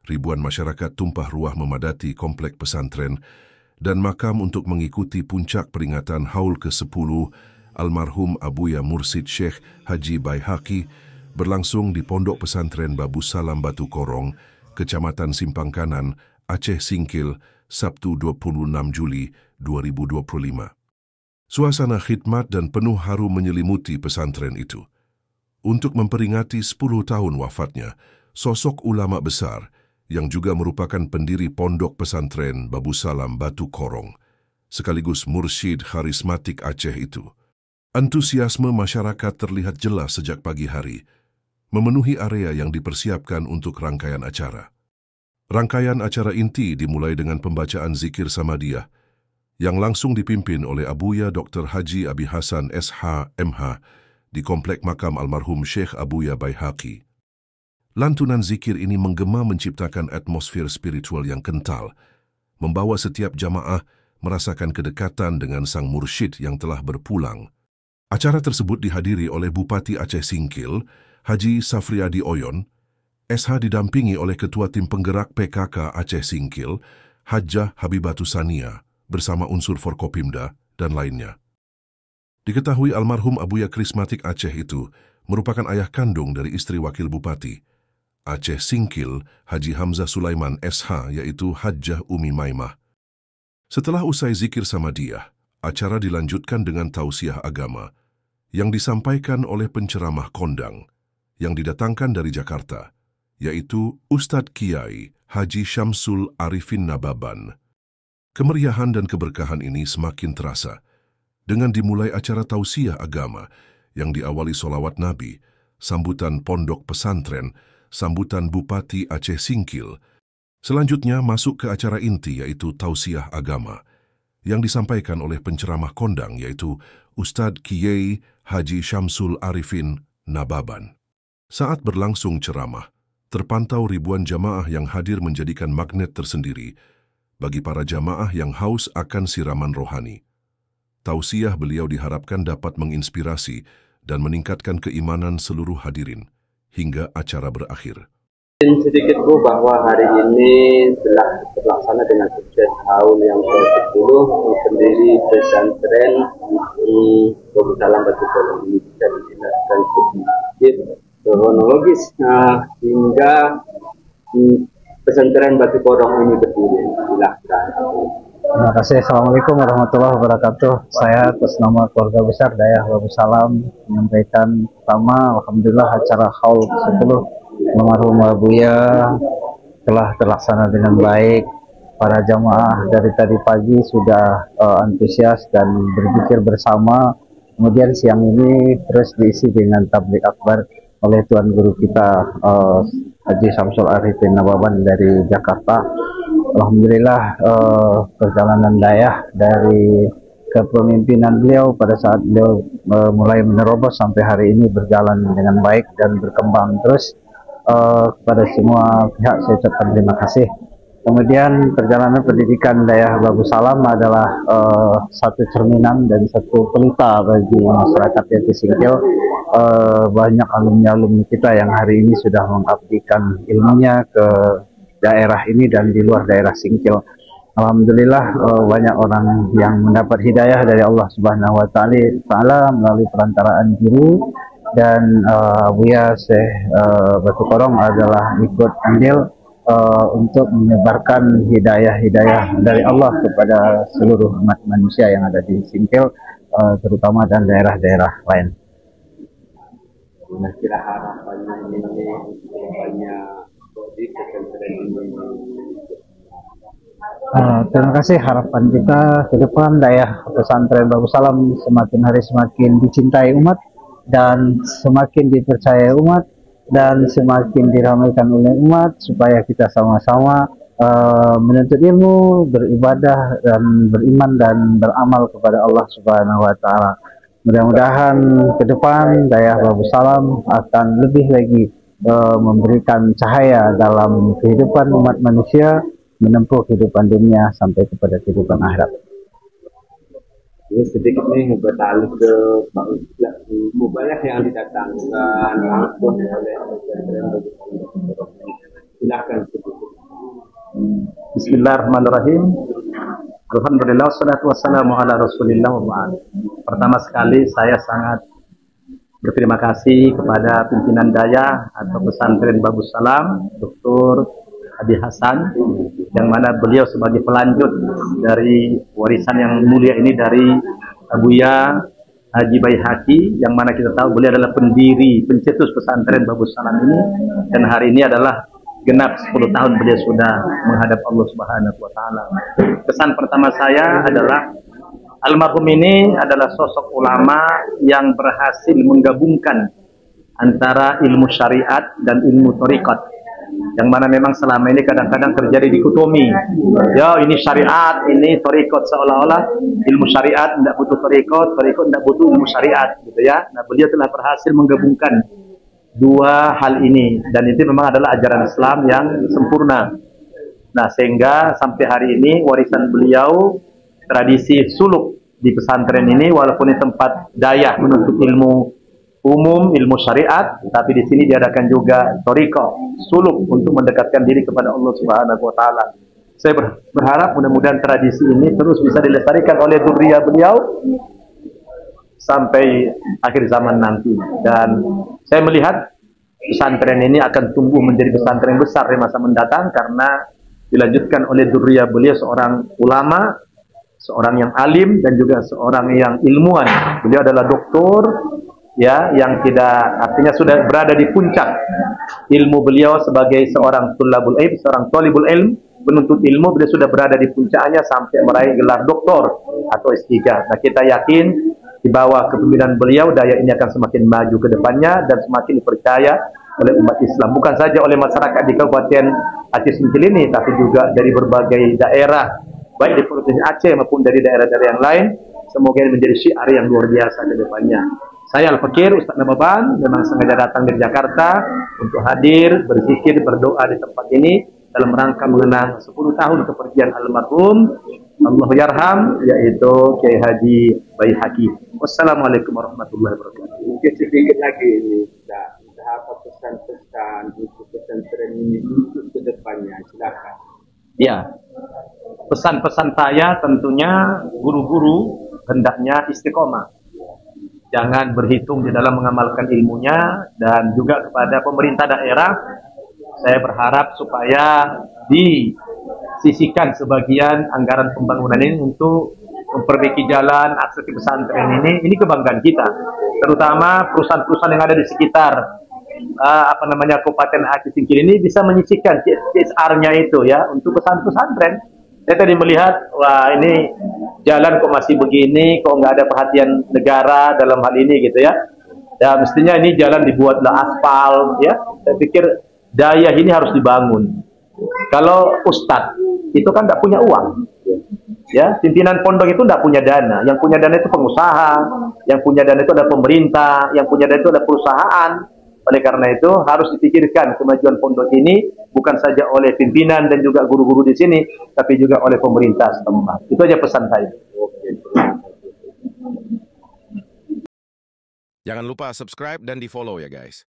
ribuan masyarakat tumpah ruah memadati komplek pesantren dan makam untuk mengikuti puncak peringatan haul ke-10 almarhum Abuya Mursid Syekh Haji Baihaqi berlangsung di Pondok Pesantren Babu Salam Batu Korong, Kecamatan Simpang Kanan, Aceh Singkil, Sabtu 26 Juli 2025. Suasana khidmat dan penuh haru menyelimuti pesantren itu. Untuk memperingati 10 tahun wafatnya, sosok ulama besar yang juga merupakan pendiri Pondok Pesantren Babu Salam Batu Korong, sekaligus mursyid karismatik Aceh itu. Antusiasme masyarakat terlihat jelas sejak pagi hari, memenuhi area yang dipersiapkan untuk rangkaian acara. Rangkaian acara inti dimulai dengan pembacaan zikir Samadiyah, yang langsung dipimpin oleh Abuya Dr. Haji Abi Hasan SH MH di Komplek Makam Almarhum Syekh Abuya Baihaqi. Lantunan zikir ini menggema menciptakan atmosfer spiritual yang kental, membawa setiap jamaah merasakan kedekatan dengan sang mursyid yang telah berpulang. Acara tersebut dihadiri oleh Bupati Aceh Singkil, Haji Safriadi Oyon, SH didampingi oleh Ketua Tim Penggerak PKK Aceh Singkil, Hajjah Habibatu Sania, bersama unsur Forkopimda dan lainnya. Diketahui almarhum Abuya karismatik Aceh itu merupakan ayah kandung dari istri Wakil Bupati Aceh Singkil, Haji Hamzah Sulaiman SH, yaitu Hajjah Umi Maimah. Setelah usai zikir Samadiyah, acara dilanjutkan dengan tausiah agama yang disampaikan oleh penceramah kondang yang didatangkan dari Jakarta, yaitu Ustadz Kiai Haji Syamsul Arifin Nababan. Kemeriahan dan keberkahan ini semakin terasa dengan dimulai acara tausiah agama yang diawali sholawat Nabi, sambutan pondok pesantren, sambutan Bupati Aceh Singkil. Selanjutnya masuk ke acara inti yaitu tausiah agama yang disampaikan oleh penceramah kondang yaitu Ustadz Kiai Haji Syamsul Arifin Nababan. Saat berlangsung ceramah, terpantau ribuan jamaah yang hadir menjadikan magnet tersendiri bagi para jamaah yang haus akan siraman rohani. Tausiah beliau diharapkan dapat menginspirasi dan meningkatkan keimanan seluruh hadirin hingga acara berakhir. Sedikit Bu, bahwa hari ini telah terlaksana dengan sukses haul yang ke-10 pendiri pesantren di Babu Salam Batu Korong ini bisa dijelaskan sedikit kronologis hingga pesantren Batu Korong ini berdiri. Silakan. Terima kasih. Assalamualaikum warahmatullahi wabarakatuh. Saya atas nama keluarga besar Dayah Babu Salam menyampaikan pertama, alhamdulillah acara haul 10 almarhum Abuya telah terlaksana dengan baik. Para jamaah dari tadi pagi sudah antusias dan berzikir bersama. Kemudian siang ini terus diisi dengan tabligh akbar oleh Tuan Guru kita Haji Syamsul Arifin Nababan dari Jakarta. Alhamdulillah perjalanan Dayah dari kepemimpinan beliau pada saat beliau mulai menerobos sampai hari ini berjalan dengan baik dan berkembang terus. Kepada semua pihak saya ucapkan terima kasih. Kemudian perjalanan pendidikan Dayah Babu Salam adalah satu cerminan dan satu pelita bagi masyarakat yang Singkil. Banyak alumni-alumni kita yang hari ini sudah mengabdikan ilmunya ke daerah ini dan di luar daerah Singkil. Alhamdulillah banyak orang yang mendapat hidayah dari Allah Subhanahu wa Ta'ala melalui perantaraan guru, dan Abuya Syekh Batu Korong adalah ikut andil untuk menyebarkan hidayah-hidayah dari Allah kepada seluruh umat manusia yang ada di Singkil, terutama dan daerah-daerah lain. Kira harapannya ini banyak di pesantren ini. Terima kasih. Harapan kita ke depan Dayah Pesantren Babu Salam semakin hari semakin dicintai umat dan semakin dipercaya umat dan semakin diramaikan oleh umat, supaya kita sama-sama menuntut ilmu, beribadah dan beriman dan beramal kepada Allah Subhanahu wa Ta'ala. Mudah-mudahan ke depan Dayah Babu Salam akan lebih lagi memberikan cahaya dalam kehidupan umat manusia, menempuh kehidupan dunia sampai kepada kehidupan akhirat. Ini sedikit nih beralih ke banyak yang didatangkan langsung oleh pesantren. Silakan. Bismillahirrahmanirrahim. Alhamdulillah, wassalatu wassalamu ala rasulillah wa ba'd. Pertama sekali saya sangat berterima kasih kepada pimpinan daya atau pesantren Babus Salam, Dr. Adi Hasan, yang mana beliau sebagai pelanjut dari warisan yang mulia ini dari Abuya Haji Baihaqi, yang mana kita tahu beliau adalah pendiri, pencetus pesantren Babus Salam ini, dan hari ini adalah genap 10 tahun beliau sudah menghadap Allah Subhanahu wa Ta'ala. Kesan pertama saya adalah almarhum ini adalah sosok ulama yang berhasil menggabungkan antara ilmu syariat dan ilmu thariqat, yang mana memang selama ini kadang-kadang terjadi dikotomi. Ya, ini syariat, ini thariqat, seolah-olah ilmu syariat tidak butuh thariqat, thariqat tidak butuh ilmu syariat, gitu ya. Nah, beliau telah berhasil menggabungkan dua hal ini, dan itu memang adalah ajaran Islam yang sempurna. Nah, sehingga sampai hari ini warisan beliau, tradisi suluk di pesantren ini, walaupun di tempat daya menuntut ilmu umum, ilmu syariat, tapi di sini diadakan juga thariqah, suluk untuk mendekatkan diri kepada Allah Subhanahu wa Ta'ala. Saya berharap mudah-mudahan tradisi ini terus bisa dilestarikan oleh dzurriyyah beliau sampai akhir zaman nanti. Dan saya melihat pesantren ini akan tumbuh menjadi pesantren besar di masa mendatang, karena dilanjutkan oleh dzurriyyah beliau, seorang ulama, seorang yang alim, dan juga seorang yang ilmuwan. Beliau adalah doktor, ya, yang tidak, artinya sudah berada di puncak ilmu beliau sebagai seorang tulabul ilm, seorang thalibul ilm, penuntut ilmu. Beliau sudah berada di puncaknya sampai meraih gelar doktor atau S3. Nah, kita yakin di bawah kepemimpinan beliau, daya ini akan semakin maju ke depannya dan semakin dipercaya oleh umat Islam, bukan saja oleh masyarakat di Kabupaten Aceh Singkil ini, tapi juga dari berbagai daerah, baik di Provinsi Aceh maupun dari daerah-daerah yang lain. Semoga ini menjadi syiar yang luar biasa ke depannya. Saya Al-Fakir Ustaz Nababan memang sengaja datang dari Jakarta untuk hadir, berzikir, berdoa di tempat ini dalam rangka mengenang 10 tahun kepergian almarhum Allah yarham, yaitu Kiai Haji Baihaqi. Wassalamualaikum warahmatullahi wabarakatuh. Mungkin sedikit lagi ini, apa pesan-pesan untuk pesantren ini untuk ke depannya, silakan. Ya, pesan-pesan saya tentunya guru-guru hendaknya istiqomah, jangan berhitung di dalam mengamalkan ilmunya, dan juga kepada pemerintah daerah saya berharap supaya disisihkan sebagian anggaran pembangunan ini untuk memperbaiki jalan akses ke pesantren ini. Ini kebanggaan kita, terutama perusahaan-perusahaan yang ada di sekitar Kabupaten Aceh Singkil ini bisa menyisihkan CSR-nya itu ya untuk pesantren. Saya tadi melihat, wah ini jalan kok masih begini, kok nggak ada perhatian negara dalam hal ini gitu ya. Ya mestinya ini jalan dibuatlah aspal ya. Saya pikir daya ini harus dibangun. Kalau ustadz itu kan tidak punya uang, ya, pimpinan pondok itu tidak punya dana. Yang punya dana itu pengusaha, yang punya dana itu ada pemerintah, yang punya dana itu ada perusahaan. Oleh karena itu harus dipikirkan kemajuan pondok ini bukan saja oleh pimpinan dan juga guru-guru di sini, tapi juga oleh pemerintah setempat. Itu aja pesan saya. Jangan lupa subscribe dan di follow ya guys.